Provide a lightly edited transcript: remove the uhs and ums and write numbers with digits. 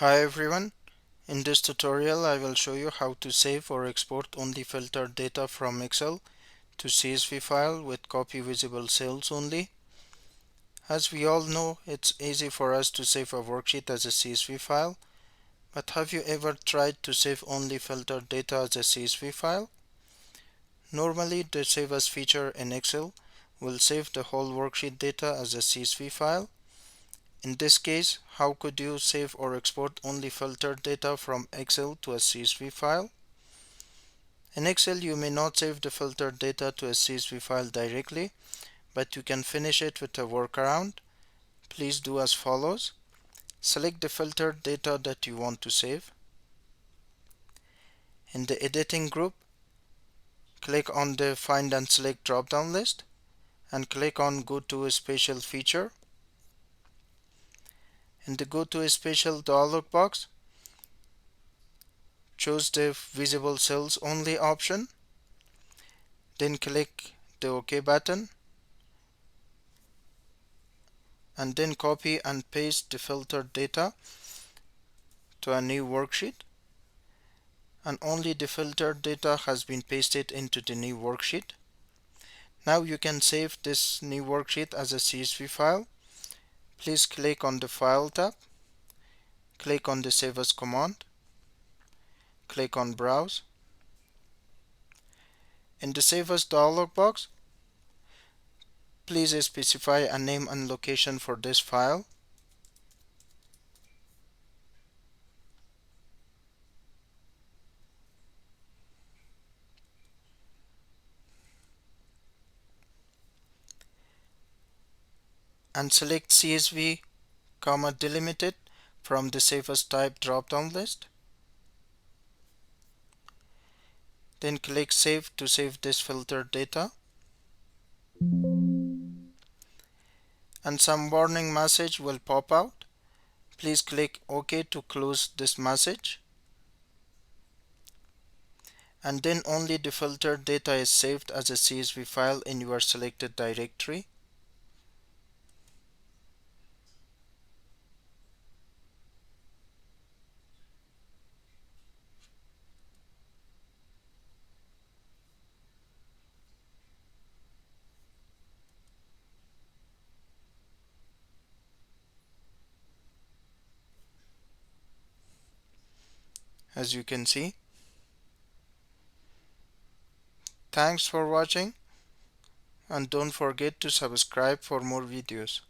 Hi everyone, in this tutorial I will show you how to save or export only filtered data from Excel to CSV file with copy visible cells only. As we all know, it's easy for us to save a worksheet as a CSV file, but have you ever tried to save only filtered data as a CSV file? Normally the Save As feature in Excel will save the whole worksheet data as a CSV file. In this case, how could you save or export only filtered data from Excel to a CSV file? In Excel, you may not save the filtered data to a CSV file directly, but you can finish it with a workaround. Please do as follows. Select the filtered data that you want to save. In the editing group, click on the Find and Select drop-down list and click on Go to a Spatial feature. In the Go to a Spatial dialog box, choose the Visible Cells Only option. Then click the OK button and then copy and paste the filtered data to a new worksheet, and only the filtered data has been pasted into the new worksheet. Now you can save this new worksheet as a CSV file. Please click on the File tab, click on the Save As command, click on Browse. In the Save As dialog box, please specify a name and location for this file. And select CSV, delimited from the Save As type drop-down list. Then click Save to save this filtered data. And some warning message will pop out. Please click OK to close this message. And then only the filtered data is saved as a CSV file in your selected directory. As you can see. Thanks for watching, and don't forget to subscribe for more videos.